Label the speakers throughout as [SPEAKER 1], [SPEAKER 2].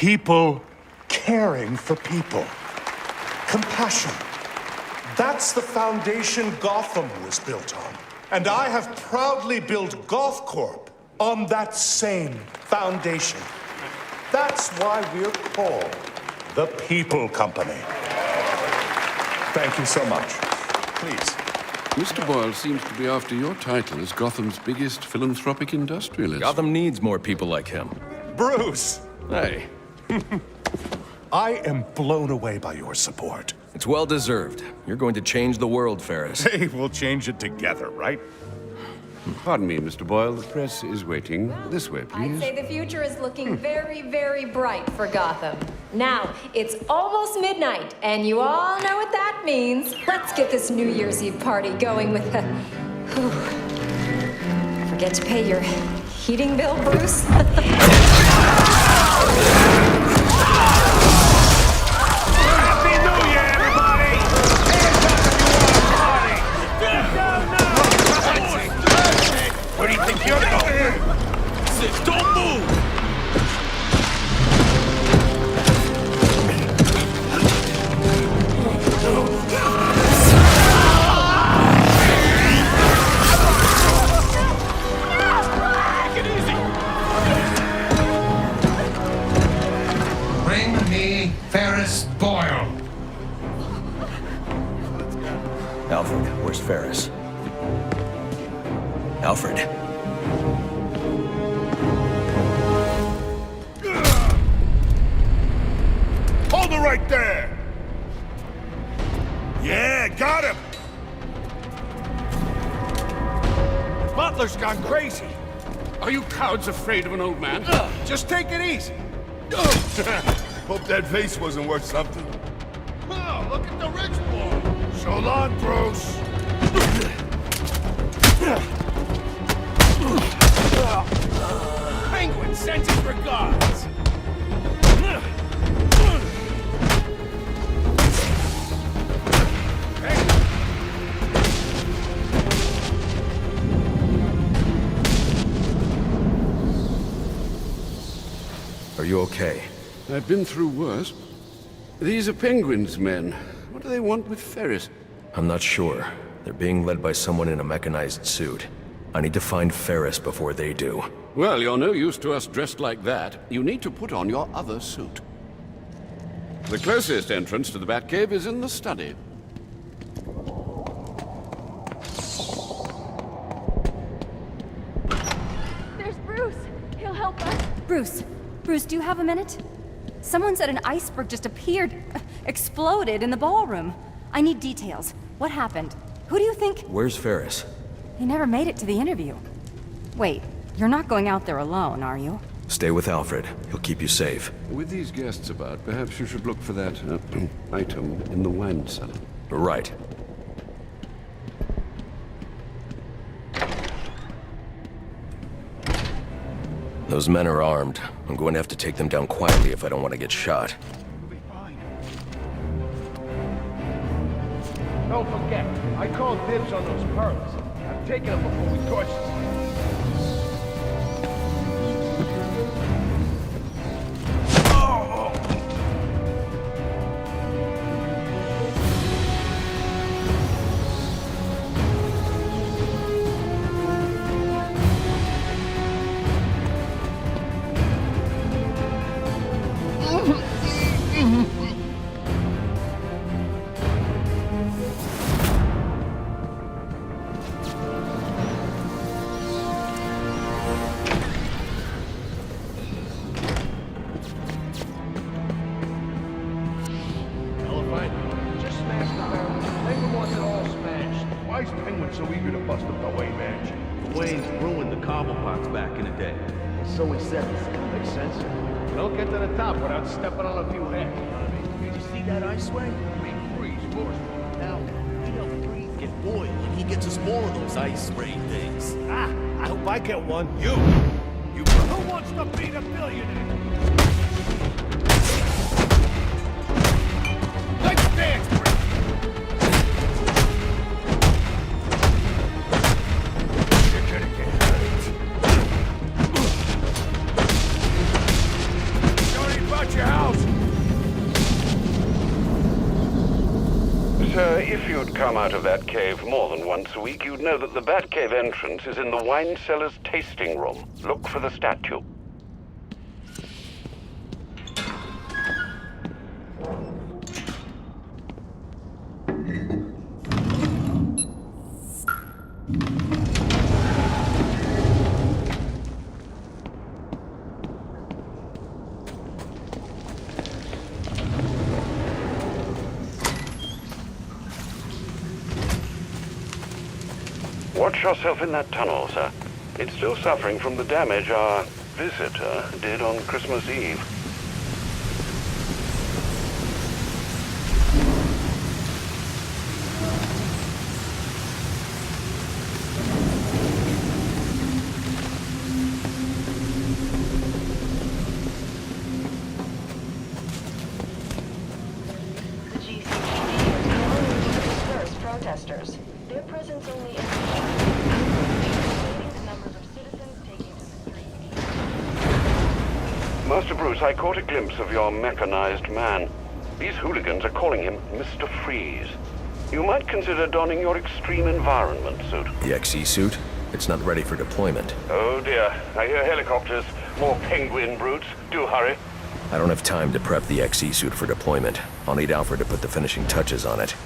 [SPEAKER 1] People caring for people. Compassion. That's the foundation Gotham was built on. And I have proudly built GothCorp on that same foundation. That's why we're called the People Company. Thank you so much. Please.
[SPEAKER 2] Mr. Boyle seems to be after your title as Gotham's biggest philanthropic industrialist.
[SPEAKER 3] Gotham needs more people like him.
[SPEAKER 1] Bruce!
[SPEAKER 3] Hey,
[SPEAKER 1] I am blown away by your support.
[SPEAKER 3] it's well-deserved. You're going to change the world, Ferris.
[SPEAKER 1] Hey, we'll change it together, right?
[SPEAKER 2] Pardon me, Mr. Boyle. The press is waiting. This way,
[SPEAKER 4] I'd
[SPEAKER 2] please.
[SPEAKER 4] say the future is looking very, very bright for Gotham. Now, it's almost midnight, and you all know what that means. Let's get this New Year's Eve party going with the... Forget to pay your heating bill, Bruce?
[SPEAKER 5] Happy New Year, everybody! Hands up if you want to party! Where do you think you're going? Don't move! Take it easy!
[SPEAKER 6] Bring me Ferris Boyle.
[SPEAKER 3] Alfred, where's Ferris? Alfred.
[SPEAKER 5] Hold it right there! Yeah, got him! Butler's gone crazy.
[SPEAKER 2] Are you cowards afraid of an old man?
[SPEAKER 5] Just take it easy. Hope that vase wasn't worth something. Oh, look at the rich boy. So long, Bruce. Penguin sends his regards.
[SPEAKER 3] Are you okay?
[SPEAKER 2] I've been through worse. These are Penguin's men. What do they want with Ferris?
[SPEAKER 3] I'm not sure. They're being led by someone in a mechanized suit. I need to find Ferris before they do.
[SPEAKER 2] Well, you're no use to us dressed like that. You need to put on your other suit. The closest entrance to the Batcave is in the study.
[SPEAKER 7] There's Bruce. He'll help us.
[SPEAKER 8] Bruce, do you have a minute? Someone said an iceberg just appeared, exploded in the ballroom. I need details. What happened? Who do you think?
[SPEAKER 3] Where's Ferris?
[SPEAKER 8] He never made it to the interview. Wait, you're not going out there alone, are you?
[SPEAKER 3] Stay with Alfred. He'll keep you safe.
[SPEAKER 2] With these guests about, perhaps you should look for that item in the wine cellar.
[SPEAKER 3] Right. Those men are armed. I'm going to have to take them down quietly if I don't want to get shot.
[SPEAKER 5] Don't forget, I called dibs on those pearls. I'm taking them before we torch them. Why is Penguin so eager to bust up the Wayne mansion?
[SPEAKER 9] Wayne's ruined the Cobblepot's back in the day.
[SPEAKER 5] So he says. Makes sense. You don't get to the top without stepping on a few heads. You know what I mean? Did you see that ice swing? I mean, freeze, force.
[SPEAKER 9] Now, you know Freeze get boiled when he gets us more of those ice spray things.
[SPEAKER 5] Ah, I hope I get one. You! Who wants to beat a billionaire? Let's dance, Brett! You're gonna get hurt. Don't even about
[SPEAKER 2] Sir, if you'd come out of that cave more than once a week, you'd know that the Batcave entrance is in the wine cellar's tasting room. Look for the statue. Watch yourself in that tunnel, sir. It's still suffering from the damage our visitor did on Christmas Eve.
[SPEAKER 10] The GCPD is calling to disperse protesters. Their presence only indicates the numbers of citizens taking to the streets.
[SPEAKER 2] Master Bruce, I caught a glimpse of your mechanized man. These hooligans are calling him Mr. Freeze. You might consider donning your extreme environment suit.
[SPEAKER 3] The XE suit? It's not ready for deployment.
[SPEAKER 2] Oh dear, I hear helicopters. More penguin brutes. Do hurry.
[SPEAKER 3] I don't have time to prep the XE suit for deployment. I'll need Alfred to put the finishing touches on it.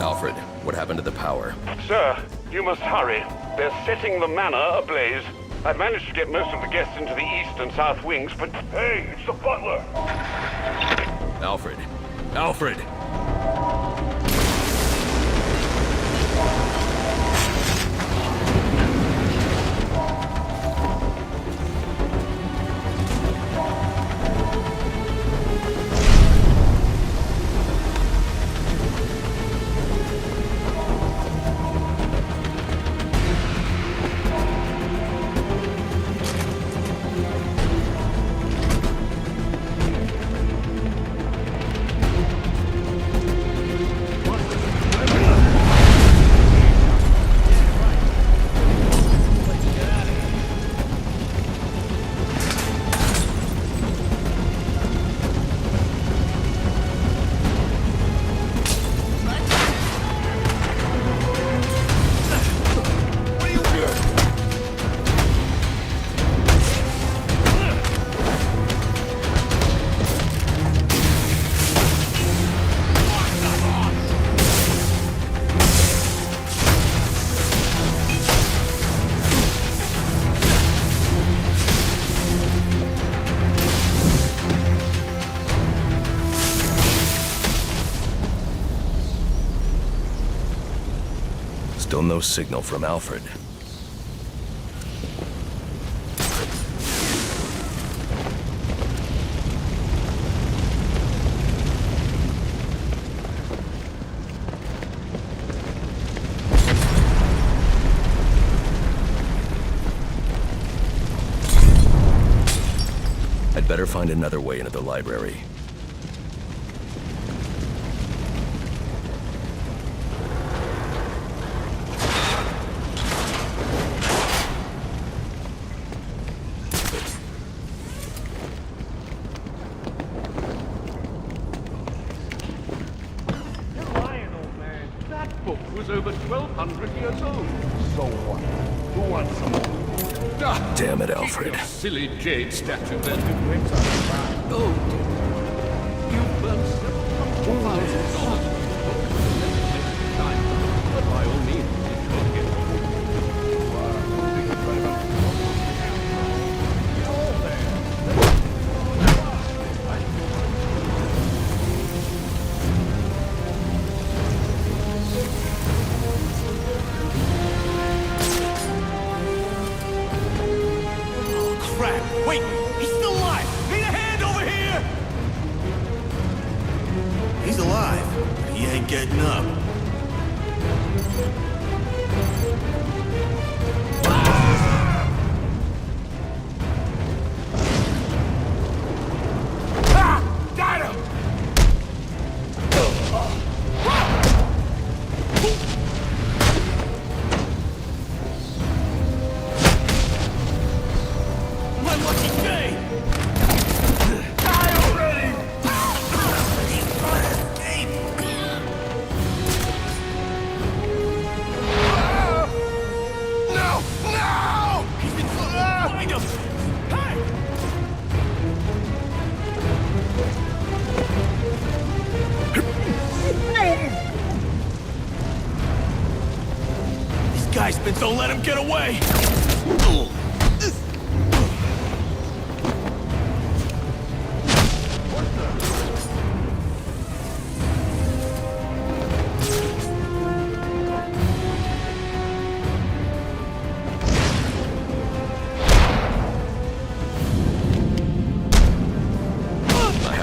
[SPEAKER 3] Alfred, what happened to the power?
[SPEAKER 2] Sir, you must hurry. They're setting the manor ablaze. I've managed to get most of the guests into the east and south wings, but hey, it's the butler!
[SPEAKER 3] Alfred! Alfred! Still no signal from Alfred. I'd better find another way into the library.
[SPEAKER 2] Was over 1,200 years old. So what? Who wants some?
[SPEAKER 3] Damn it, Alfred.
[SPEAKER 2] Silly jade statue then. Oh, you burned $7,000. But by all means, it could get
[SPEAKER 5] Wait! He's still alive! Need a hand over here!
[SPEAKER 9] He's alive. He ain't getting up.
[SPEAKER 5] Ah! Got him!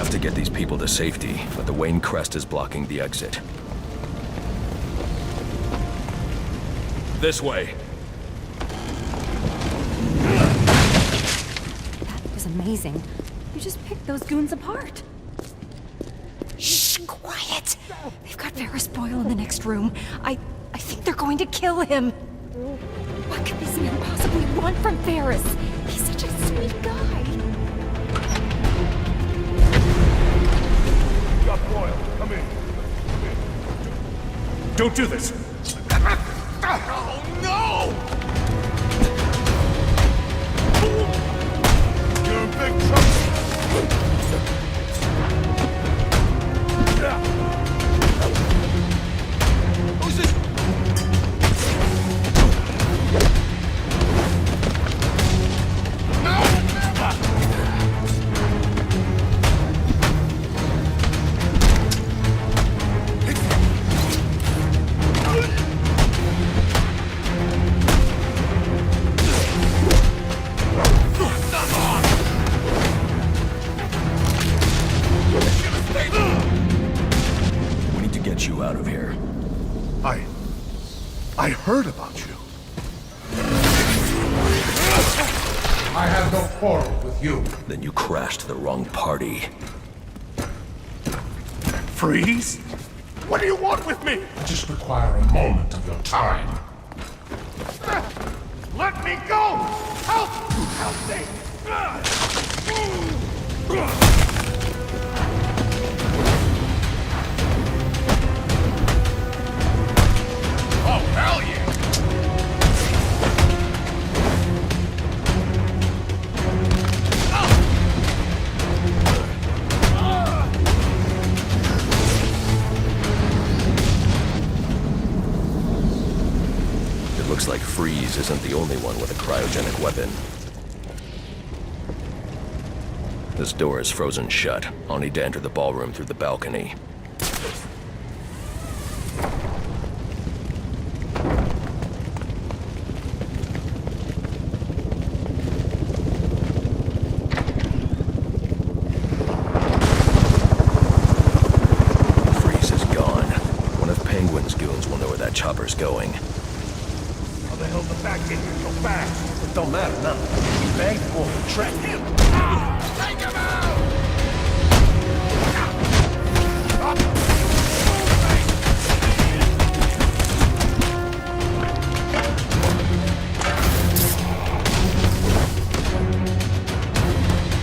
[SPEAKER 3] have to get these people to safety, but the Wayne Crest is blocking the exit. This way.
[SPEAKER 8] That was amazing. You just picked those goons apart. Shh, quiet! They've got Ferris Boyle in the next room. I think they're going to kill him. What could this man possibly want from Ferris? He's such a sweet guy.
[SPEAKER 5] Got Boyle. Come in.
[SPEAKER 1] Don't do this!
[SPEAKER 5] Oh, no! You're in big trouble. Who's this? No!
[SPEAKER 3] We need to get you out of here.
[SPEAKER 1] I heard about you.
[SPEAKER 6] I have no quarrel with you.
[SPEAKER 3] Then you crashed the wrong party.
[SPEAKER 1] Freeze? What do you want with me?
[SPEAKER 6] I just require a moment of your time.
[SPEAKER 5] Let me go! Help! Help me! Oh, hell yeah!
[SPEAKER 3] It looks like Freeze isn't the only one with a cryogenic weapon. This door is frozen shut. I'll need to enter the ballroom through the balcony. Freeze is gone. One of Penguin's goons will know where that chopper's going.
[SPEAKER 5] How the hell the back get here so fast?
[SPEAKER 9] It don't matter now. We bagged him off the track.
[SPEAKER 5] Him! Take him out! Up!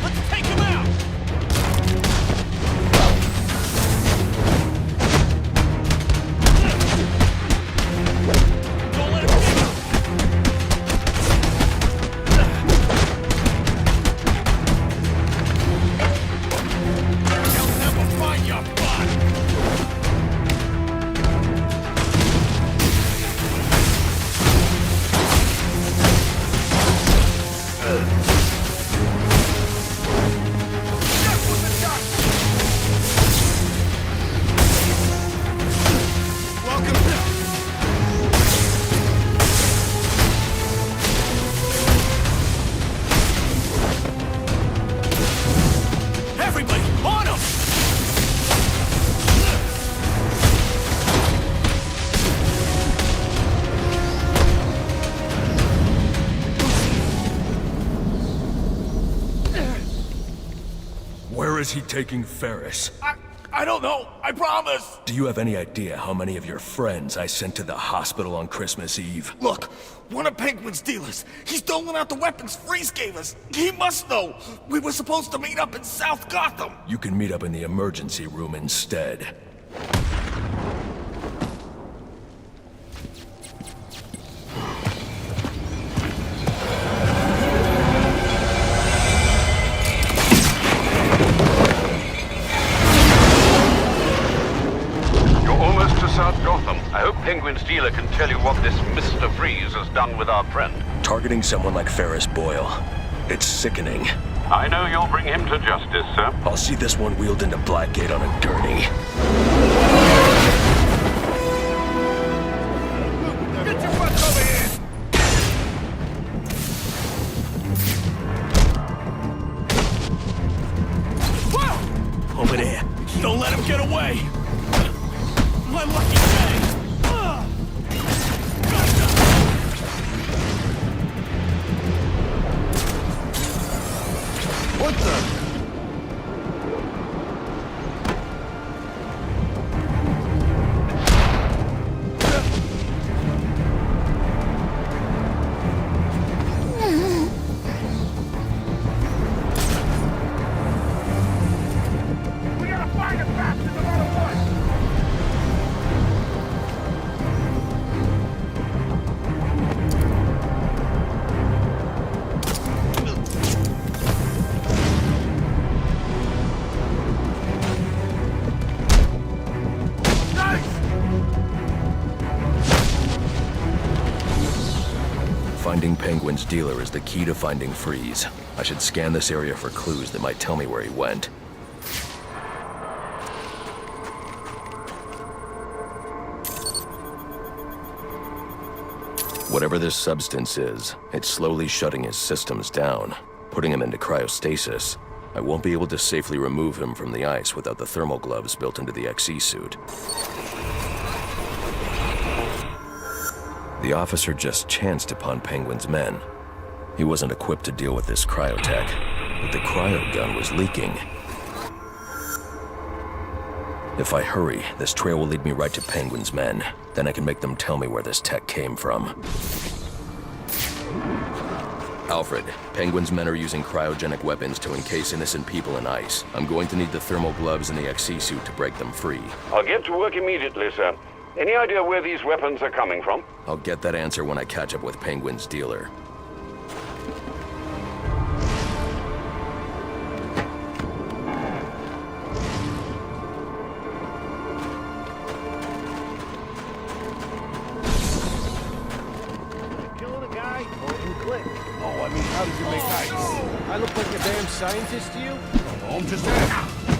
[SPEAKER 5] Let's take him out! Don't let him get out! They'll never find your body! Death with the shot! Welcome to... Everybody, on him!
[SPEAKER 3] Where is he taking Ferris?
[SPEAKER 5] I don't know. I promise.
[SPEAKER 3] Do you have any idea how many of your friends I sent to the hospital on Christmas Eve?
[SPEAKER 5] Look, one of Penguin's dealers. He's doling out the weapons Freeze gave us. He must know. We were supposed to meet up in South Gotham.
[SPEAKER 3] You can meet up in the emergency room instead.
[SPEAKER 2] You're almost to South Gotham. I hope Penguin's dealer can tell you what this Mr. Freeze has done with our friend.
[SPEAKER 3] Targeting someone like Ferris Boyle. It's sickening.
[SPEAKER 2] I know you'll bring him to justice, sir.
[SPEAKER 3] I'll see this one wheeled into Blackgate on a gurney.
[SPEAKER 5] Get your butts over here! Whoa! don't let him get away! My lucky day!
[SPEAKER 9] What the?
[SPEAKER 5] We gotta find him fast, no matter what!
[SPEAKER 3] Finding Penguin's dealer is the key to finding Freeze. I should scan this area for clues that might tell me where he went. Whatever this substance is, it's slowly shutting his systems down, putting him into cryostasis. I won't be able to safely remove him from the ice without the thermal gloves built into the XE suit. The officer just chanced upon Penguin's men. He wasn't equipped to deal with this cryotech, but the cryo gun was leaking. If I hurry, this trail will lead me right to Penguin's men. Then I can make them tell me where this tech came from. Alfred, Penguin's men are using cryogenic weapons to encase innocent people in ice. I'm going to need the thermal gloves and the XE suit to break them free.
[SPEAKER 2] I'll get to work immediately, sir. Any idea where these weapons are coming from?
[SPEAKER 3] I'll get that answer when I catch up with Penguin's dealer.
[SPEAKER 9] Killing a guy, point and click. Oh, I mean, how did you make ice? I look like a damn scientist to you?
[SPEAKER 6] No, I'm just asking.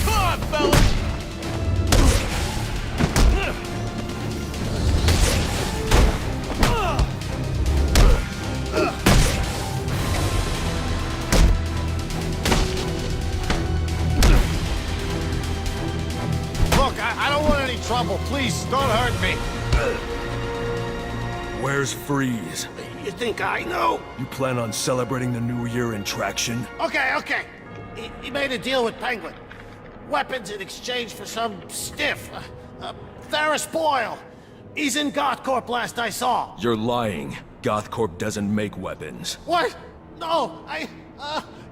[SPEAKER 5] Come on, fellas!
[SPEAKER 9] Look, I don't want any trouble. Please, don't hurt me.
[SPEAKER 3] Where's Freeze?
[SPEAKER 9] You think I know?
[SPEAKER 3] You plan on celebrating the new year in traction?
[SPEAKER 9] Okay. He made a deal with Penguin. Weapons in exchange for some stiff. Ferris Boyle. He's in GothCorp last I saw.
[SPEAKER 3] You're lying. GothCorp doesn't make weapons.
[SPEAKER 9] What? No,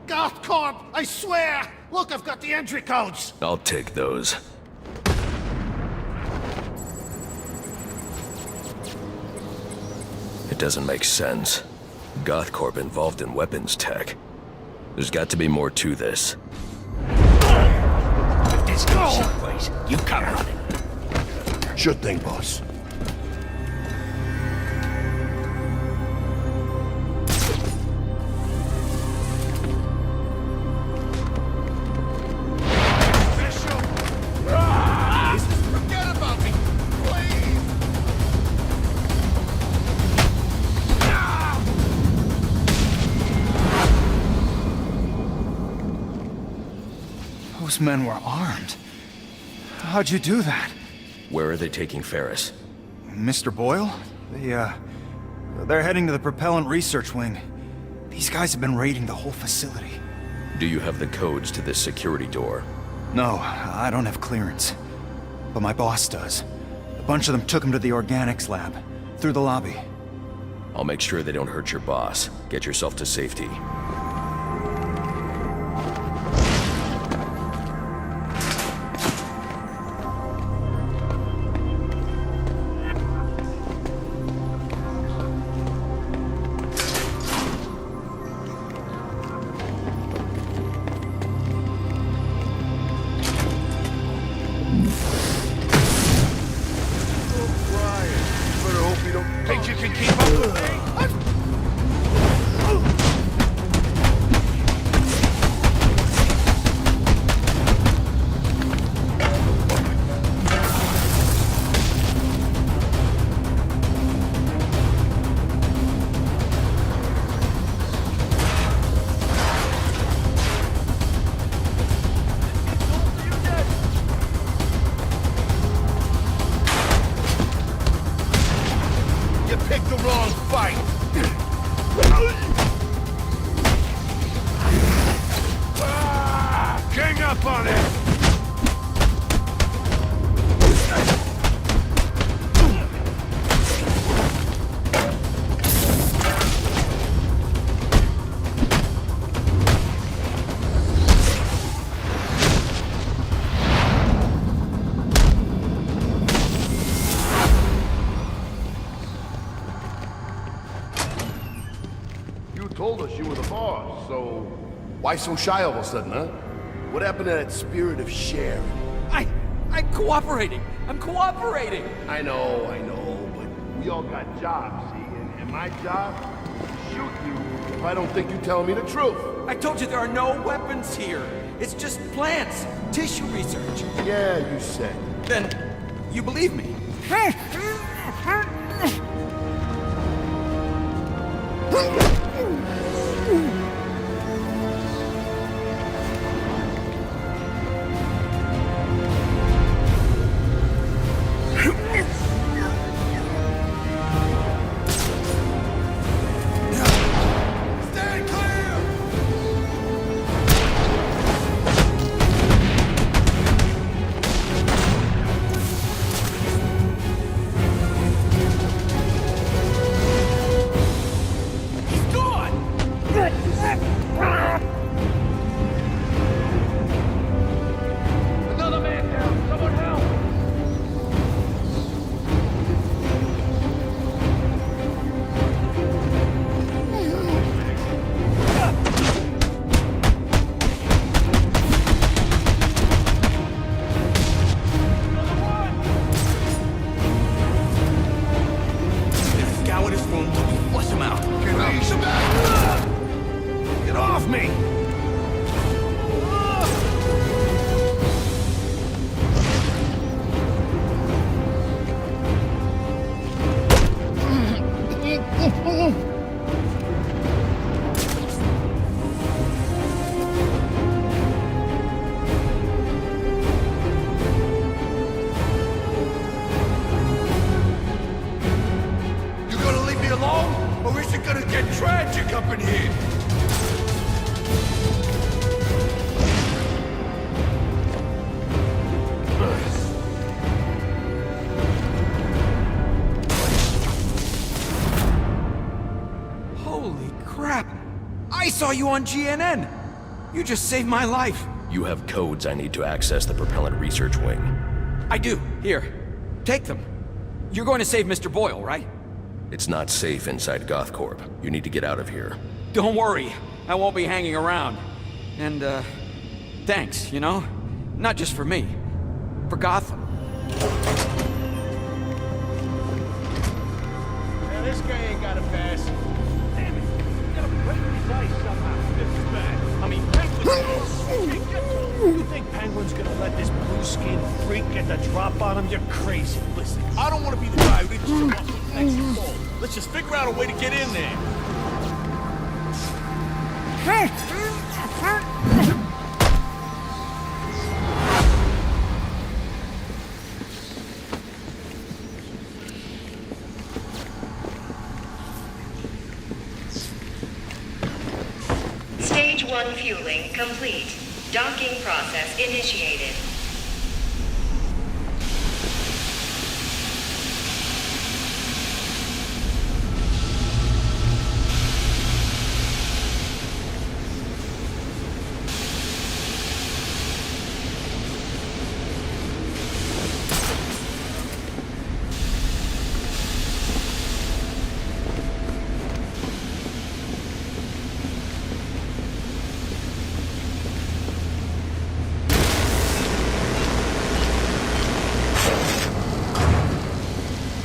[SPEAKER 9] GothCorp, I swear! Look, I've got the entry codes!
[SPEAKER 3] I'll take those. It doesn't make sense. GothCorp involved in weapons tech. There's got to be more to this.
[SPEAKER 5] Let's go someplace. You cover it.
[SPEAKER 6] Sure thing, boss.
[SPEAKER 5] Forget about me, please!
[SPEAKER 11] Those men were armed. How'd you do that?
[SPEAKER 3] Where are they taking Ferris?
[SPEAKER 11] Mr. Boyle? They're heading to the propellant research wing. These guys have been raiding the whole facility.
[SPEAKER 3] Do you have the codes to this security door?
[SPEAKER 11] No, I don't have clearance. But my boss does. A bunch of them took him to the organics lab, through the lobby.
[SPEAKER 3] I'll make sure they don't hurt your boss. Get yourself to safety.
[SPEAKER 5] Think you can keep up with me?
[SPEAKER 12] told us you were the boss, so why so shy all of a sudden, huh? What happened to that spirit of sharing?
[SPEAKER 5] I'm cooperating. I'm cooperating.
[SPEAKER 12] I know, but we all got jobs, see? And my job is to shoot you if I don't think you're telling me the truth.
[SPEAKER 5] I told you there are no weapons here. It's just plants, tissue research.
[SPEAKER 12] Yeah, you said.
[SPEAKER 5] Then you believe me? Another man down. Someone help! Scour this room till we flush him out. Get off me!
[SPEAKER 12] You gonna leave me alone? Or is it gonna get tragic up in here?
[SPEAKER 5] Holy crap! I saw you on GNN! You just saved my life!
[SPEAKER 3] You have codes I need to access the propellant research wing.
[SPEAKER 5] I do. Here. Take them. You're going to save Mr. Boyle, right?
[SPEAKER 3] It's not safe inside GothCorp. You need to get out of here.
[SPEAKER 5] Don't worry. I won't be hanging around. And, thanks, you know? Not just for me. For Gotham.
[SPEAKER 9] Now, this guy ain't got a pass. Damn it. You gotta break his ice somehow. This is bad. I mean, Penguin. You think Penguin's gonna let this blue-skinned freak get the drop on him? You're crazy. Listen, I don't want to be the guy who needs to jump off the next wall. Let's just figure out a way to get in there.
[SPEAKER 10] Stage 1 fueling complete. Docking process initiated.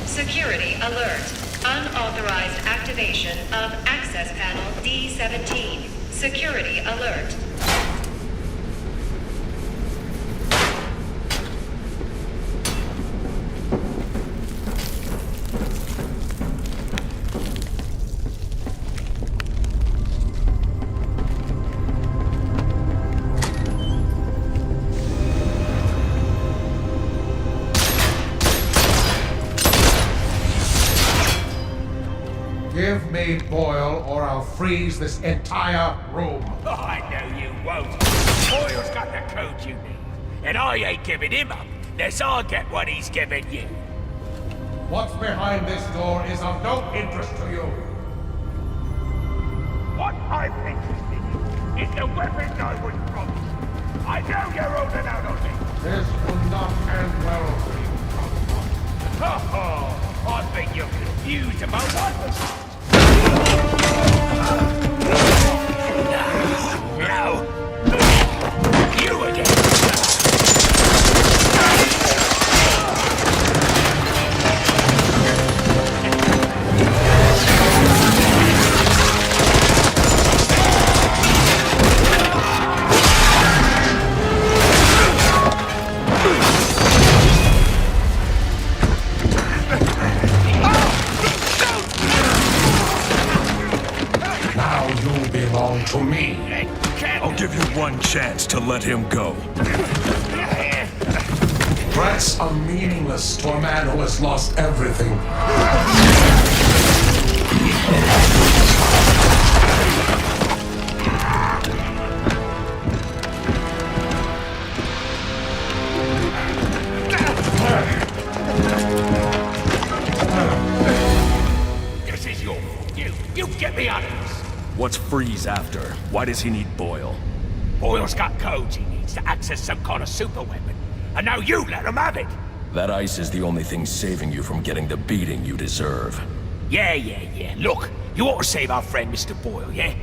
[SPEAKER 10] Security alert. Unauthorized activation of access panel D17. Security alert.
[SPEAKER 6] Give me Boyle, or I'll freeze this entire room.
[SPEAKER 13] Oh, I know you won't. Boyle's got the code you need. And I ain't giving him up, unless I get what he's giving you.
[SPEAKER 6] What's behind this door is of no interest to you.
[SPEAKER 13] What I'm interested in is the weapons I was promised. I know you're holding out on me.
[SPEAKER 6] This will not end well for you.
[SPEAKER 13] I think you're confused about weapons.
[SPEAKER 6] Now you belong to me.
[SPEAKER 5] I'll give you one chance to let him go.
[SPEAKER 6] Threats are meaningless to a man who has lost everything.
[SPEAKER 13] This is your fault. You get me out of this.
[SPEAKER 5] What's Freeze after? Why does he need Boyle?
[SPEAKER 13] Boyle's got codes he needs to access some kind of super weapon. And now you let him have it.
[SPEAKER 3] That ice is the only thing saving you from getting the beating you deserve.
[SPEAKER 13] Yeah. Look, you ought to save our friend Mr. Boyle, yeah?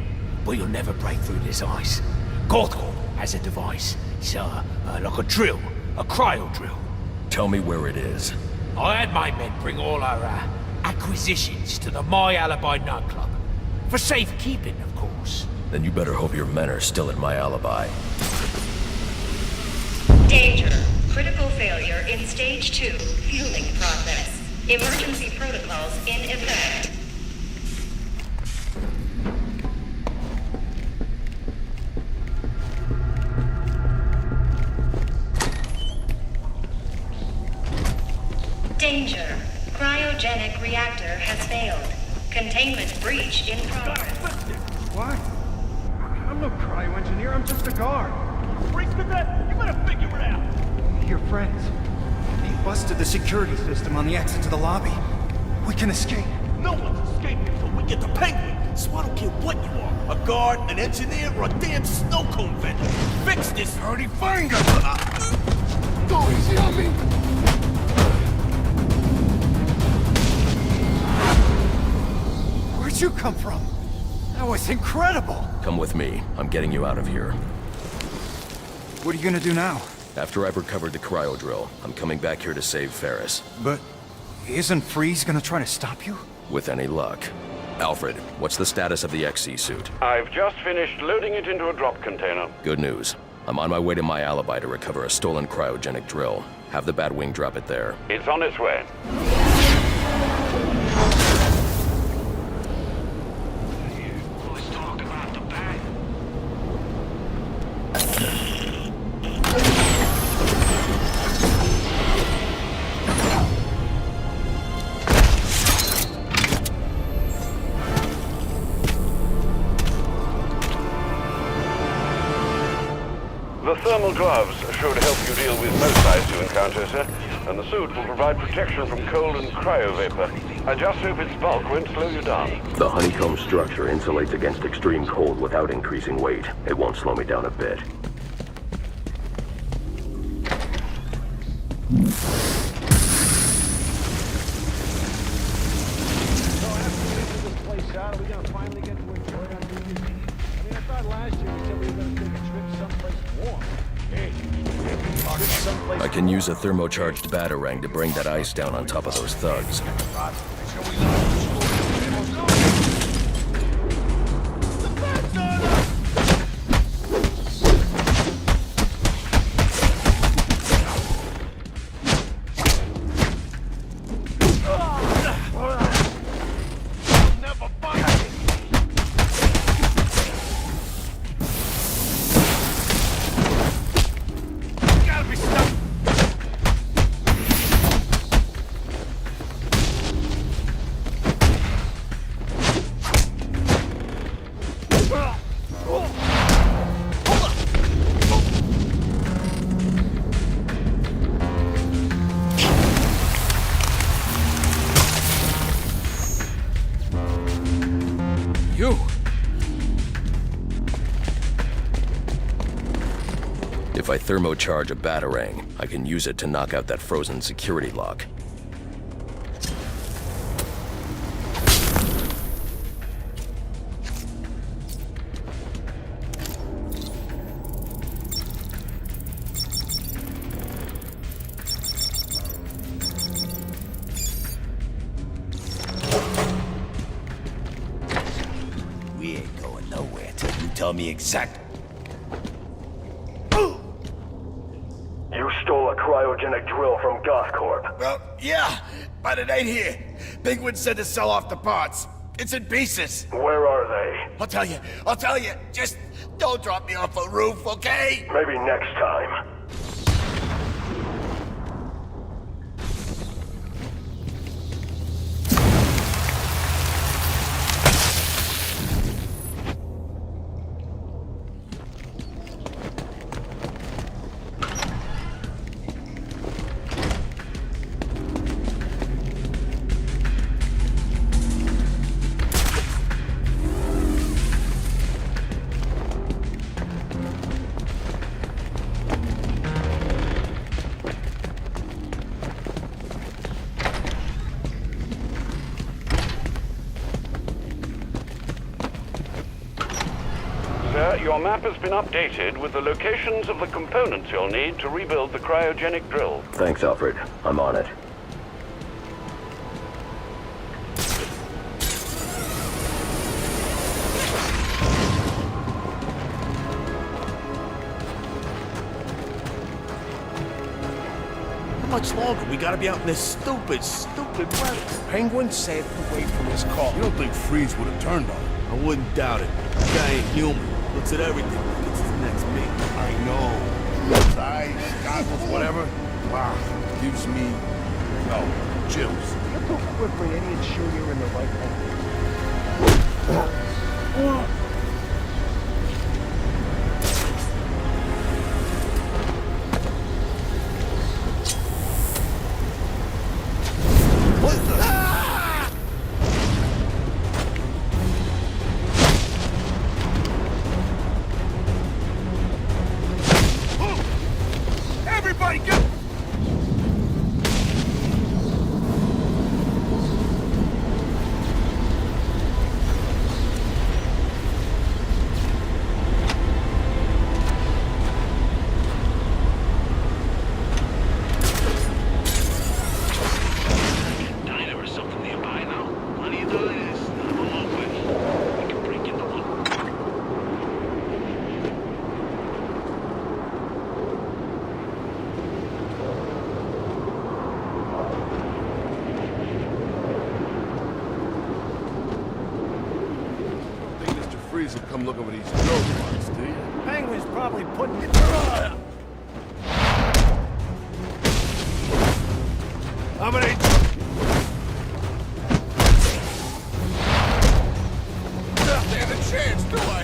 [SPEAKER 13] But you'll never break through this ice. GothCorp has a device. It's like a drill. A cryo drill.
[SPEAKER 3] Tell me where it is.
[SPEAKER 13] I had my men bring all our acquisitions to the My Alibi nightclub. For safekeeping, of course.
[SPEAKER 3] Then you better hope your men are still at my alibi.
[SPEAKER 10] Danger. Critical failure in Stage 2 fueling process. Emergency protocols in effect. Danger. Cryogenic reactor has failed. Containment breach in progress.
[SPEAKER 11] What? I'm no cryo engineer, I'm just a guard.
[SPEAKER 5] Freeze to that! You better figure it out!
[SPEAKER 11] Your friends. They busted the security system on the exit to the lobby. We can escape.
[SPEAKER 5] No one's escaping until we get the Penguin! So I don't care what you are, a guard, an engineer, or a damn snow cone vendor. Fix this dirty finger!
[SPEAKER 12] Go easy on me!
[SPEAKER 11] Where'd you come from? That was incredible!
[SPEAKER 3] Come with me. I'm getting you out of here.
[SPEAKER 11] What are you gonna do now?
[SPEAKER 3] After I've recovered the cryo drill, I'm coming back here to save Ferris.
[SPEAKER 11] But isn't Freeze gonna try to stop you?
[SPEAKER 3] With any luck. Alfred, what's the status of the XC suit?
[SPEAKER 2] I've just finished loading it into a drop container.
[SPEAKER 3] Good news. I'm on my way to my alibi to recover a stolen cryogenic drill. Have the Batwing drop it there.
[SPEAKER 2] It's on its way. The thermal gloves should help you deal with most ice you encounter, sir. And the suit will provide protection from cold and cryo vapor. I just hope its bulk won't slow you down.
[SPEAKER 3] The honeycomb structure insulates against extreme cold without increasing weight. It won't slow me down a bit. I can use a thermocharged batarang to bring that ice down on top of those thugs. If I thermocharge a batarang, I can use it to knock out that frozen security lock.
[SPEAKER 13] We ain't going nowhere till you tell me exactly.
[SPEAKER 3] You stole a cryogenic drill from GothCorp.
[SPEAKER 5] Well, yeah, but it ain't here. Penguin said to sell off the parts. It's in pieces.
[SPEAKER 12] Where are they?
[SPEAKER 5] I'll tell you. Just don't drop me off a roof, okay?
[SPEAKER 12] Maybe next time.
[SPEAKER 2] Sir, your map has been updated with the locations of the components you'll need to rebuild the cryogenic drill.
[SPEAKER 3] Thanks, Alfred. I'm on it.
[SPEAKER 5] How much longer? We gotta be out in this stupid weather.
[SPEAKER 12] Penguin said to wait for his call. You don't think Freeze would have turned on him?
[SPEAKER 5] I wouldn't doubt it. The guy ain't human. Looks at everything like it's his next meal.
[SPEAKER 12] I know. His eyes, goggles, whatever. Wow. Gives me, chills.
[SPEAKER 14] You're too quick for any and sure you're in the right place.
[SPEAKER 5] Everybody get...
[SPEAKER 2] Diner or something nearby now. Plenty of diners. I'm open. We can break into one.
[SPEAKER 12] Freeze will come look over these drill parts, do you?
[SPEAKER 9] Penguin's probably putting it...
[SPEAKER 5] How many...
[SPEAKER 12] Stand a chance, do I?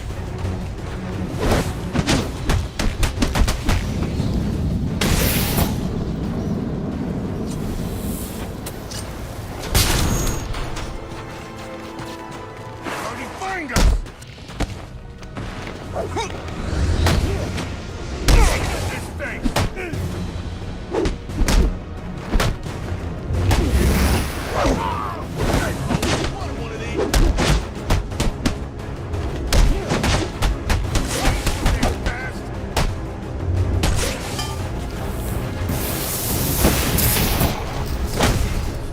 [SPEAKER 12] How'd he find us?
[SPEAKER 5] This thing!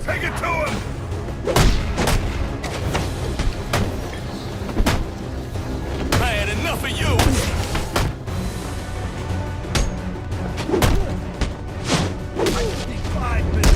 [SPEAKER 12] Take it to him!
[SPEAKER 5] I had enough of you! I just need 5 minutes.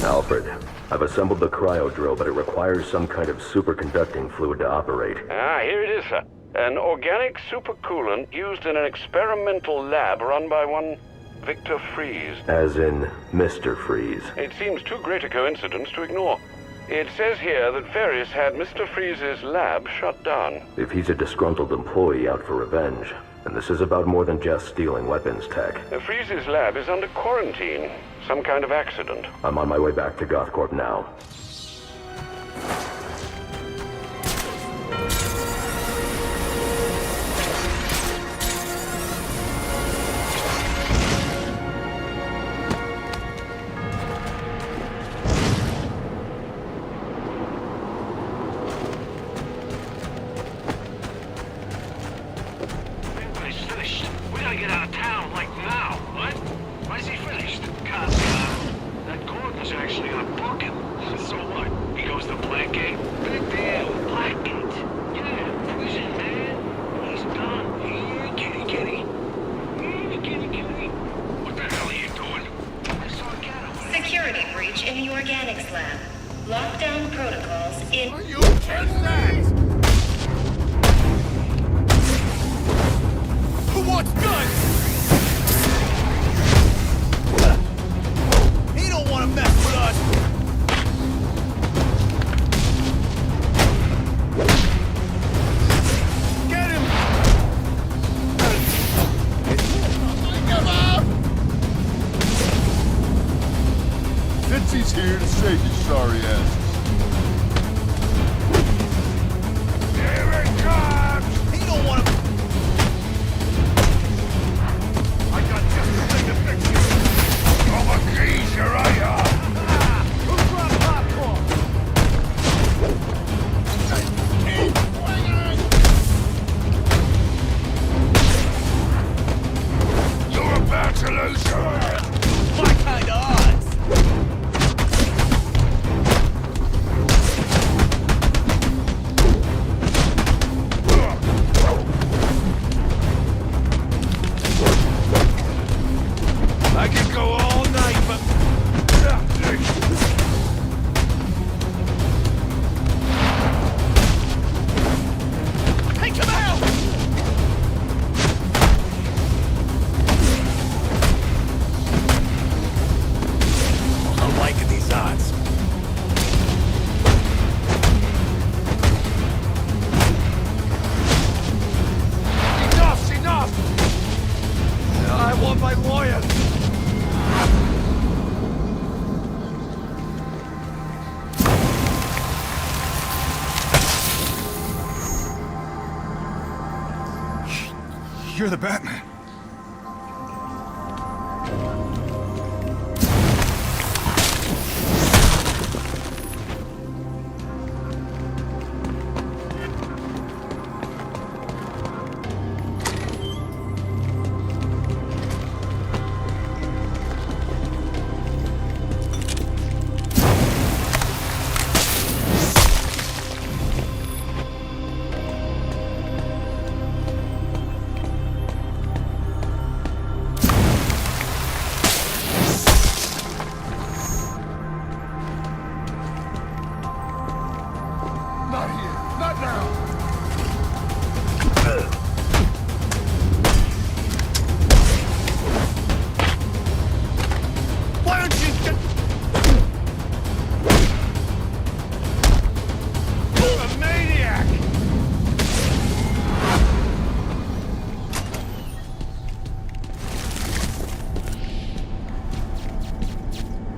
[SPEAKER 3] Alfred, I've assembled the cryo drill, but it requires some kind of superconducting fluid to operate.
[SPEAKER 2] Ah, here it is, sir. An organic supercoolant used in an experimental lab run by one Victor Freeze.
[SPEAKER 3] As in Mr. Freeze.
[SPEAKER 2] It seems too great a coincidence to ignore. It says here that Ferris had Mr. Freeze's lab shut down.
[SPEAKER 3] If he's a disgruntled employee out for revenge, then this is about more than just stealing weapons tech.
[SPEAKER 2] Freeze's lab is under quarantine. Some kind of accident.
[SPEAKER 3] I'm on my way back to GothCorp now.
[SPEAKER 13] gotta get out of town, like now. What? Why is he finished? Cause that Gordon's actually on booking. So what? He goes to Blackgate? Big deal. Blackgate. Yeah, prison, man. He's done. Here, kitty, kitty. Here, kitty, kitty. What the hell are you doing? This organic.
[SPEAKER 10] Security breach in the organics lab. Lockdown protocols in...
[SPEAKER 12] Are you kidding that?
[SPEAKER 5] Who wants guns? He don't want to mess with us. Get him!
[SPEAKER 12] Come on! Ditsy's here to save you sorry asses.
[SPEAKER 5] Here it comes! He don't want to... I got just the thing to fix you. I'm a geezer, I am. Who brought popcorn? You're about to lose your head. My kind of odds. I could go all night, but... Take him out! I'm liking these odds. Enough's enough! I want my lawyer!
[SPEAKER 11] You're the Batman.
[SPEAKER 12] Not here. Not now.
[SPEAKER 5] Why don't you get... You're a maniac!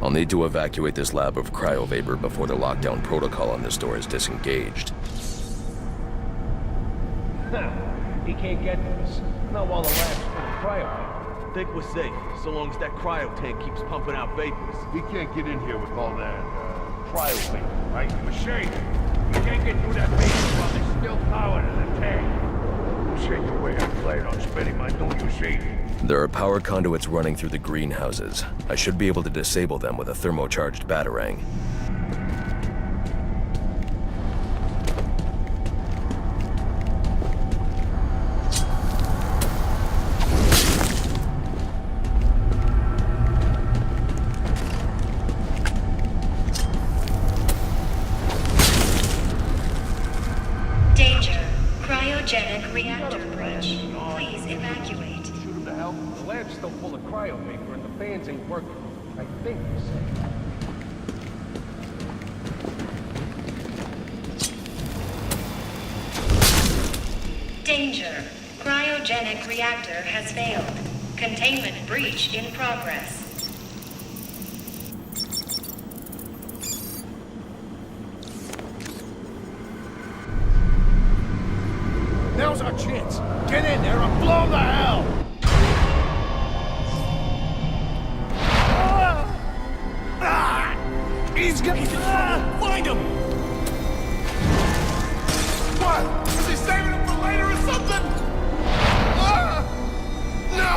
[SPEAKER 3] I'll need to evacuate this lab of cryovapor before the lockdown protocol on this door is disengaged.
[SPEAKER 14] He can't get to us. Not while the lab's full of cryo.
[SPEAKER 5] Think we're safe, so long as that cryo tank keeps pumping out vapors.
[SPEAKER 12] We can't get in here with all that, cryo vapor, right?
[SPEAKER 14] Machine! You can't get through that vapor while there's still power to the tank.
[SPEAKER 12] Shake your way and play it on spinning my don't you see?
[SPEAKER 3] There are power conduits running through the greenhouses. I should be able to disable them with a thermocharged batarang.
[SPEAKER 10] Danger. Cryogenic reactor breach. Please evacuate.
[SPEAKER 14] The lab's still full of cryo vapor and the fans ain't working. I think you said.
[SPEAKER 10] Danger. Cryogenic reactor has failed. Containment breach in progress.
[SPEAKER 9] Now's our chance. Get in there and blow the hell!
[SPEAKER 5] He's gonna... Find him!
[SPEAKER 12] What? Is he saving him for later or something? No!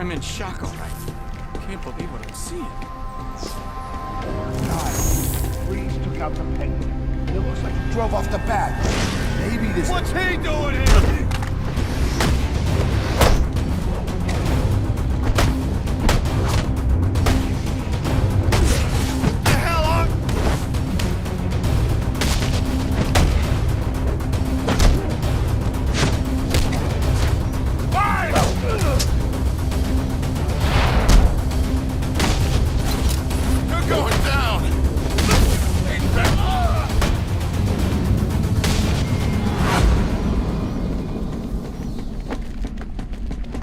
[SPEAKER 15] I'm in shock, all right. Can't believe what I'm seeing.
[SPEAKER 12] God, Freeze took out the Penguin. It looks like he drove off the bat. Maybe this...
[SPEAKER 5] What's he doing here?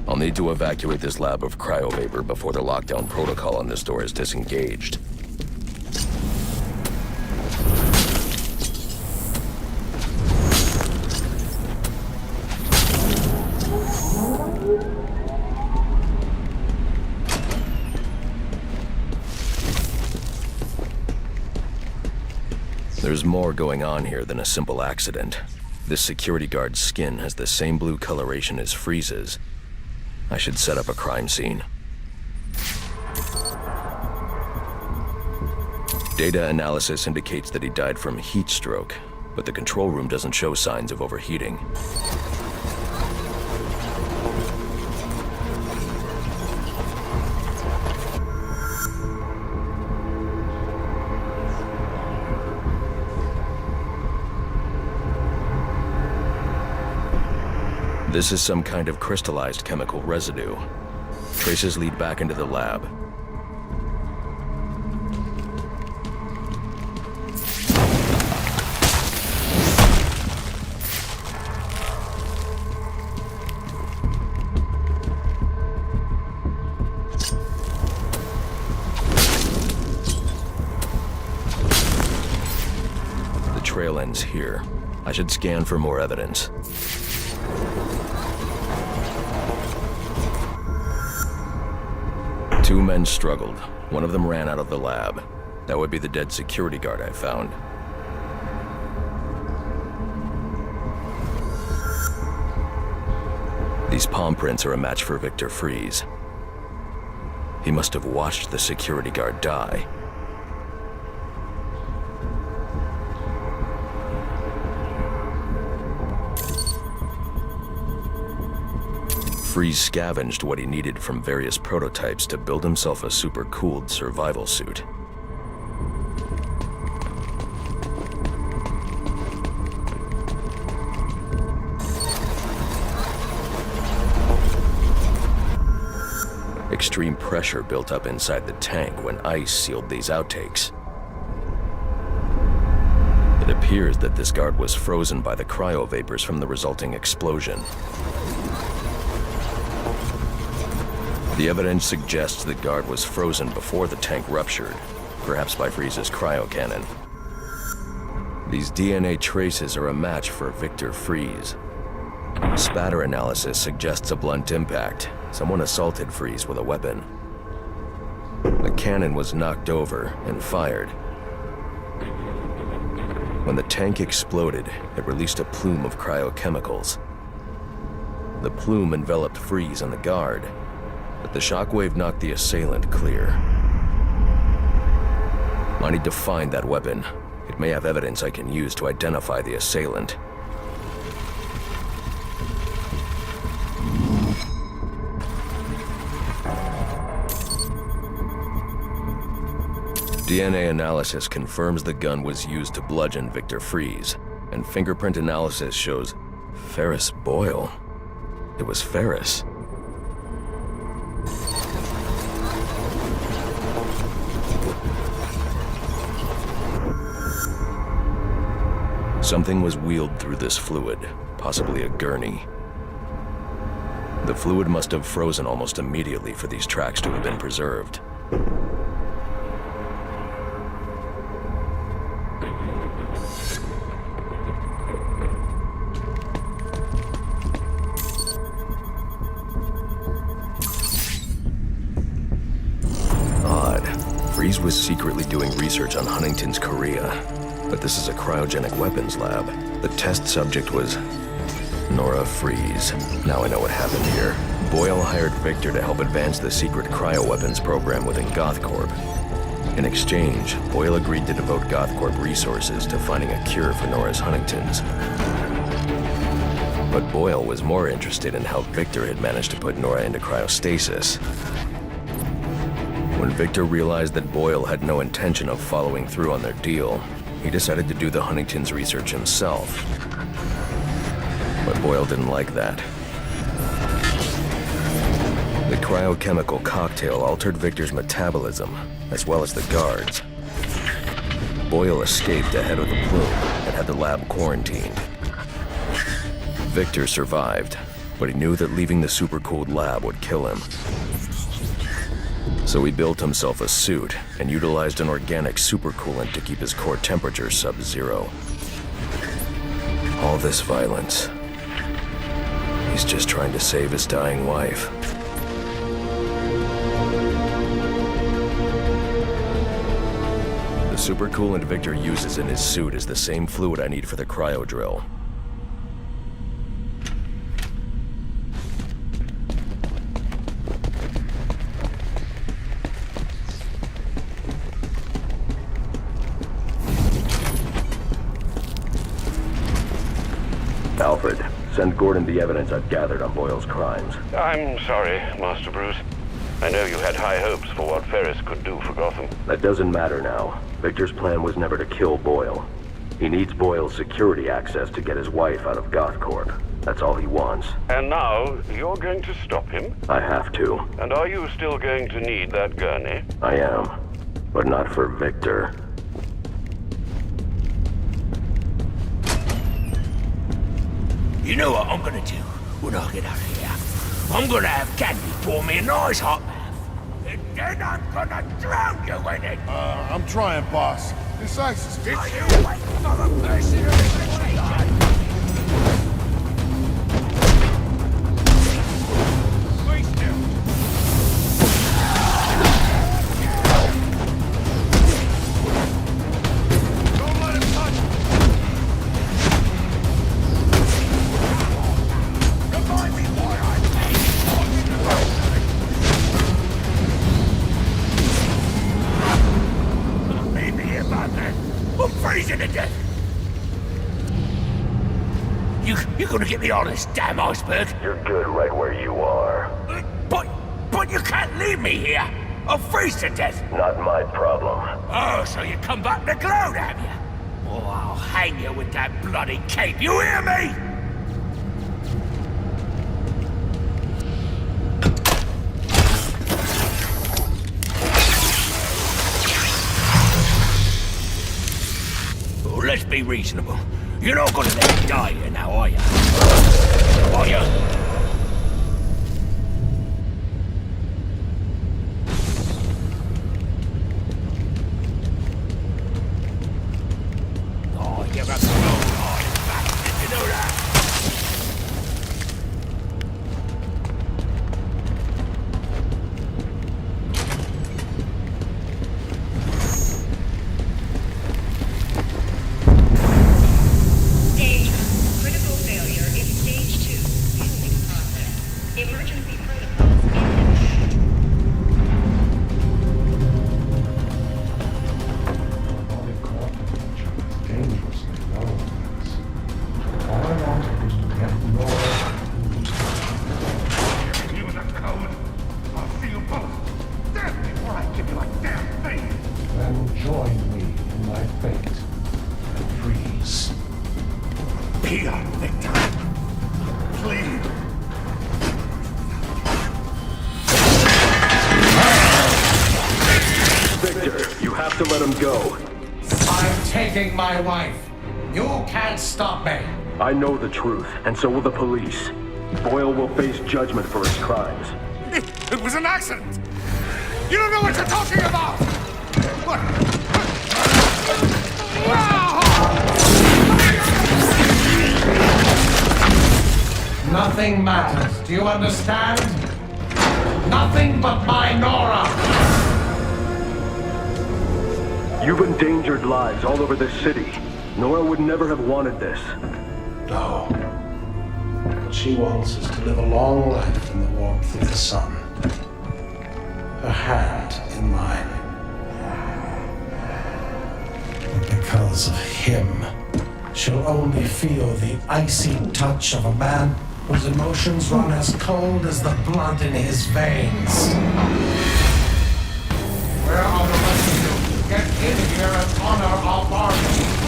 [SPEAKER 3] I'll need to evacuate this lab of cryovapor before the lockdown protocol on this door is disengaged. There's more going on here than a simple accident. This security guard's skin has the same blue coloration as Freeze's. I should set up a crime scene. Data analysis indicates that he died from heat stroke, but the control room doesn't show signs of overheating. This is some kind of crystallized chemical residue. Traces lead back into the lab. The trail ends here. I should scan for more evidence. Two men struggled. One of them ran out of the lab. That would be the dead security guard I found. These palm prints are a match for Victor Freeze. He must have watched the security guard die. Freeze scavenged what he needed from various prototypes to build himself a super-cooled survival suit. Extreme pressure built up inside the tank when ice sealed these outtakes. It appears that this guard was frozen by the cryovapors from the resulting explosion. The evidence suggests the guard was frozen before the tank ruptured, perhaps by Freeze's cryocannon. These DNA traces are a match for Victor Freeze. Spatter analysis suggests a blunt impact. Someone assaulted Freeze with a weapon. The cannon was knocked over and fired. When the tank exploded, it released a plume of cryochemicals. The plume enveloped Freeze and the guard, but the shockwave knocked the assailant clear. I need to find that weapon. It may have evidence I can use to identify the assailant. DNA analysis confirms the gun was used to bludgeon Victor Freeze, and fingerprint analysis shows Ferris Boyle. It was Ferris. Something was wheeled through this fluid, possibly a gurney. The fluid must have frozen almost immediately for these tracks to have been preserved. Odd. Freeze was secretly doing research on Huntington's chorea. But this is a cryogenic weapons lab. The test subject was Nora Freeze. Now I know what happened here. Boyle hired Victor to help advance the secret cryoweapons program within GothCorp. In exchange, Boyle agreed to devote GothCorp resources to finding a cure for Nora's Huntington's. But Boyle was more interested in how Victor had managed to put Nora into cryostasis. When Victor realized that Boyle had no intention of following through on their deal, he decided to do the Huntington's research himself. But Boyle didn't like that. The cryochemical cocktail altered Victor's metabolism, as well as the guards. Boyle escaped ahead of the plume and had the lab quarantined. Victor survived, but he knew that leaving the supercooled lab would kill him. So he built himself a suit and utilized an organic supercoolant to keep his core temperature sub-zero. All this violence. He's just trying to save his dying wife. The supercoolant Victor uses in his suit is the same fluid I need for the cryo drill. Alfred, send Gordon the evidence I've gathered on Boyle's crimes.
[SPEAKER 2] I'm sorry, Master Bruce. I know you had high hopes for what Ferris could do for Gotham.
[SPEAKER 3] That doesn't matter now. Victor's plan was never to kill Boyle. He needs Boyle's security access to get his wife out of GothCorp. That's all he wants.
[SPEAKER 2] And now, you're going to stop him?
[SPEAKER 3] I have to.
[SPEAKER 2] And are you still going to need that gurney?
[SPEAKER 3] I am. But not for Victor.
[SPEAKER 5] You know what I'm gonna do when I get out of here? I'm gonna have Candy pour me a nice hot bath. And then I'm gonna drown you in it.
[SPEAKER 12] I'm trying, boss. This ice is
[SPEAKER 5] Are you waiting for a personal situation? Stay still. Don't let him touch you. Remind me why I leave me here, man. I'm freezing to death. You're gonna get me on this damn iceberg?
[SPEAKER 3] You're good right where you are.
[SPEAKER 5] But you can't leave me here. I'll freeze to death.
[SPEAKER 3] Not my problem.
[SPEAKER 5] Oh, so you come back to gloat, have you? Oh, I'll hang you with that bloody cape, you hear me? Oh, let's be reasonable. You're not gonna let me die here now, are you? Are you? Oh, you're a cold-hearted bastard, you know that?
[SPEAKER 10] Danger. Critical failure in stage 2. Fueling process. Emergency protocols in effect.
[SPEAKER 6] Dangerously low. All I wanted was to get Nora.
[SPEAKER 12] You was a coward. I'll see you both. Death before I give you a damn thing.
[SPEAKER 6] Then join me in my fate and freeze.
[SPEAKER 12] Be on, Victor. Please.
[SPEAKER 3] Victor, you have to let him go.
[SPEAKER 6] I'm taking my wife. You can't stop me.
[SPEAKER 3] I know the truth, and so will the police. Boyle will face judgment for his crimes.
[SPEAKER 12] It was an accident. You don't know what you're talking about.
[SPEAKER 6] Nothing matters. Do you understand? Nothing but my Nora.
[SPEAKER 3] You've endangered lives all over this city. Nora would never have wanted this.
[SPEAKER 6] No. she wants is to live a long life in the warmth of the sun. Her hand in mine. But because of him, she'll only feel the icy touch of a man whose emotions run as cold as the blood in his veins. Where are the rest of you? Get in here and honor our bargain.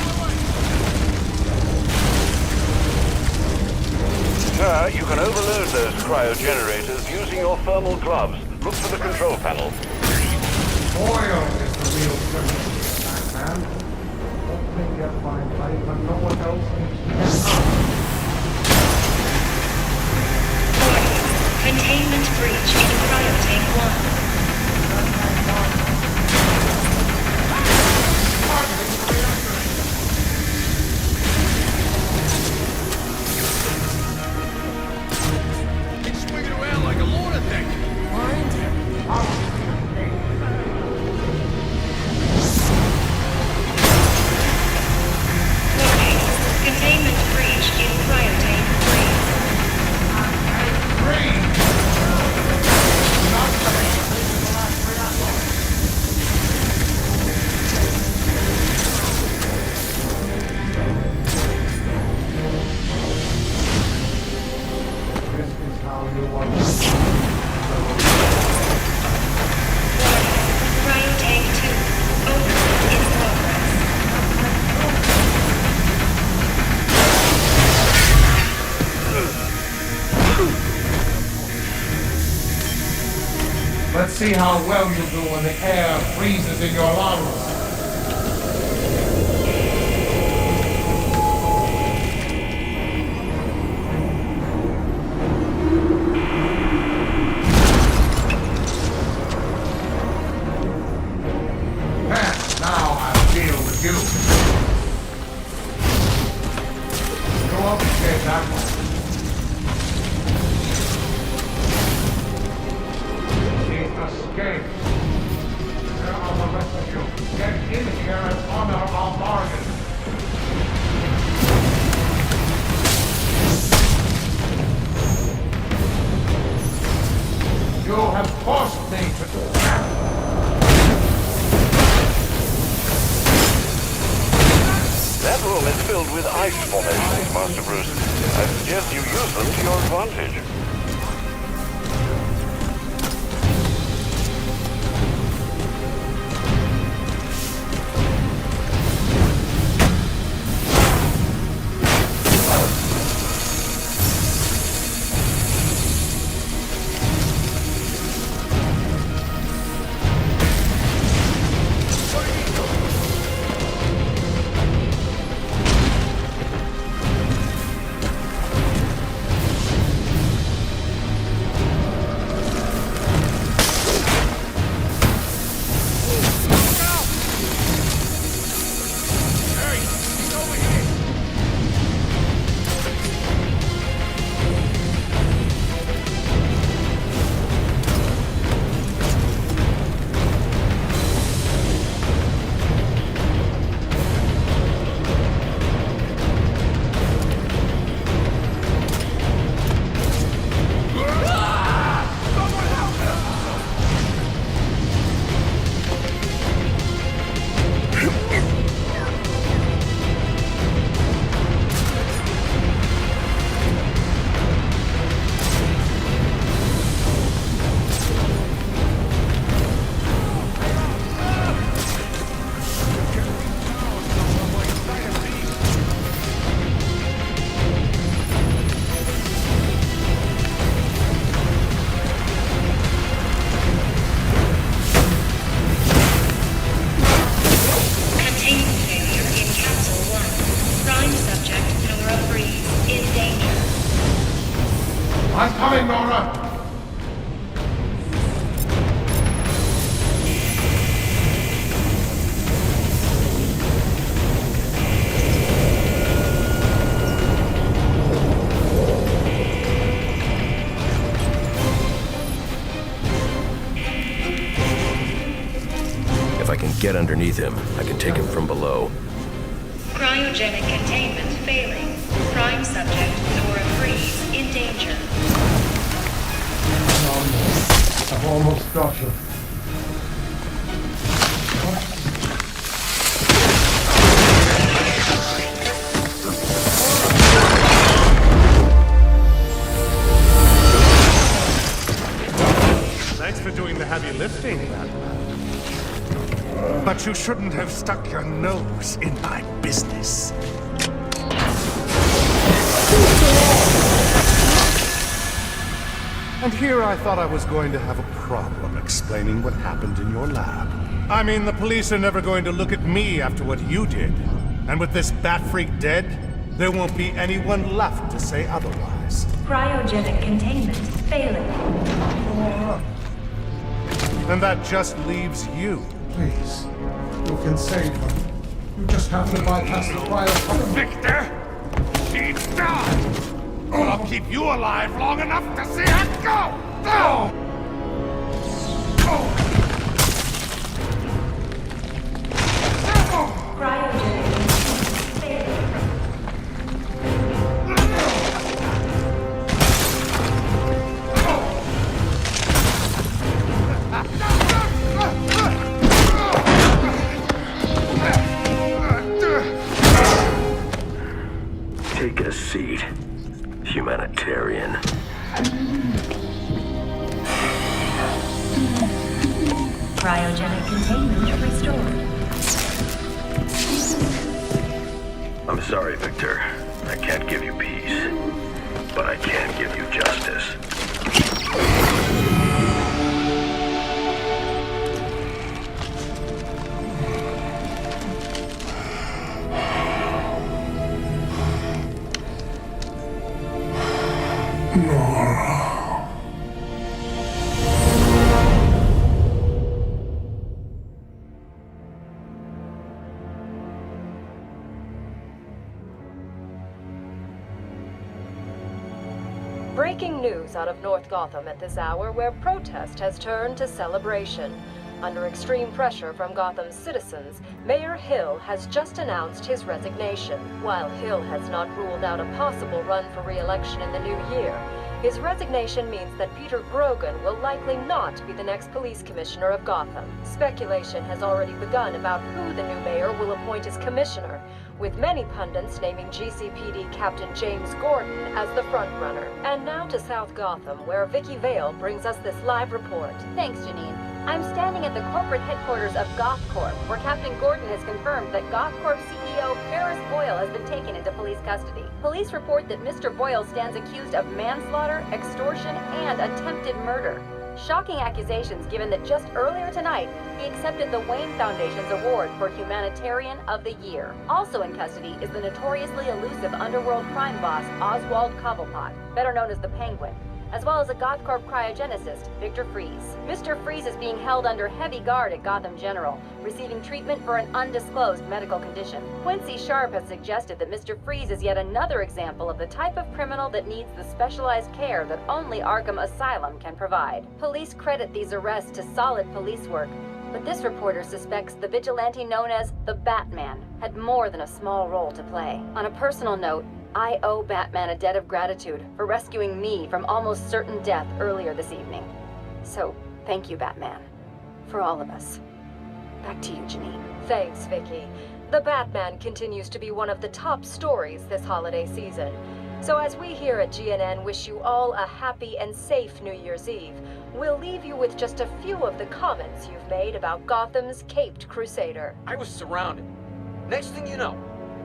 [SPEAKER 2] Sir, you can overload those cryogenerators using your thermal gloves. Look for the control panel.
[SPEAKER 6] Oil is the real criminal, man. Opening your fine life when no one else needs to.
[SPEAKER 10] Containment breach in cryotank 1.
[SPEAKER 5] He's swinging around like a lunatic. Find him.
[SPEAKER 10] Containment breach in cryotank 3. Cryotank 2. Open in progress.
[SPEAKER 6] Let's see how well you do when the air freezes in your lungs. Now I'll deal with you. Go up and get that one. Escape. Where are the rest of you? Get in here and honor our bargain. You have forced me to do that.
[SPEAKER 2] That room is filled with ice formations, Master Bruce. I suggest you use them to your advantage.
[SPEAKER 6] I'm coming, Nora!
[SPEAKER 3] If I can get underneath him, I can take him from below.
[SPEAKER 10] Cryogenic containment failing. Prime subject, Nora Freeze, in danger.
[SPEAKER 6] got you.
[SPEAKER 1] Thanks for doing the heavy lifting, Batman. But you shouldn't have stuck your nose in my business. And here I thought I was going to have a problem explaining what happened in your lab. I mean, the police are never going to look at me after what you did. And with this bat freak dead, there won't be anyone left to say otherwise.
[SPEAKER 10] Cryogenic containment failing.
[SPEAKER 1] And that just leaves you.
[SPEAKER 6] Please, you can save them. You just have to bypass the cryo.
[SPEAKER 5] Victor! She's done! But I'll keep you alive long enough to see her go! Go!
[SPEAKER 3] Take a seat, humanitarian.
[SPEAKER 10] Cryogenic containment restored.
[SPEAKER 3] I'm sorry, Victor. I can't give you peace, but I can give you justice.
[SPEAKER 16] Breaking news out of North Gotham at this hour, where protest has turned to celebration. Under extreme pressure from Gotham's citizens, Mayor Hill has just announced his resignation. While Hill has not ruled out a possible run for re-election in the new year, his resignation means that Peter Grogan will likely not be the next police commissioner of Gotham. Speculation has already begun about who the new mayor will appoint as commissioner, with many pundits naming GCPD Captain James Gordon as the frontrunner. And now to South Gotham, where Vicky Vale brings us this live report.
[SPEAKER 17] Thanks, Janine. I'm standing at the corporate headquarters of GothCorp, where Captain Gordon has confirmed that GothCorp CEO Ferris Boyle has been taken into police custody. Police report that Mr. Boyle stands accused of manslaughter, extortion, and attempted murder. Shocking accusations given that just earlier tonight, he accepted the Wayne Foundation's award for Humanitarian of the Year. Also in custody is the notoriously elusive underworld crime boss Oswald Cobblepot, better known as the Penguin, as well as a GothCorp cryogenicist, Victor Freeze. Mr. Freeze is being held under heavy guard at Gotham General, receiving treatment for an undisclosed medical condition. Quincy Sharp has suggested that Mr. Freeze is yet another example of the type of criminal that needs the specialized care that only Arkham Asylum can provide. Police credit these arrests to solid police work, but this reporter suspects the vigilante known as the Batman had more than a small role to play. On a personal note, I owe Batman a debt of gratitude for rescuing me from almost certain death earlier this evening. So, thank you, Batman. For all of us. Back to you, Janine.
[SPEAKER 16] Thanks, Vicky. The Batman continues to be one of the top stories this holiday season. So as we here at GNN wish you all a happy and safe New Year's Eve, we'll leave you with just a few of the comments you've made about Gotham's Caped Crusader.
[SPEAKER 18] I was surrounded. Next thing you know,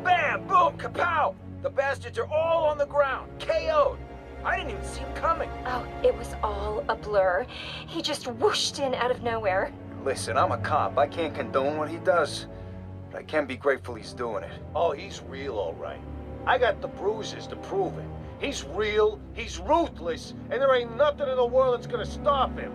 [SPEAKER 18] bam, boom, kapow! The bastards are all on the ground, KO'd. I didn't even see him coming.
[SPEAKER 16] Oh, it was all a blur. He just whooshed in out of nowhere.
[SPEAKER 11] Listen, I'm a cop. I can't condone what he does. But I can be grateful he's doing it.
[SPEAKER 18] Oh, he's real, all right. I got the bruises to prove it. He's real, he's ruthless, and there ain't nothing in the world that's gonna stop him.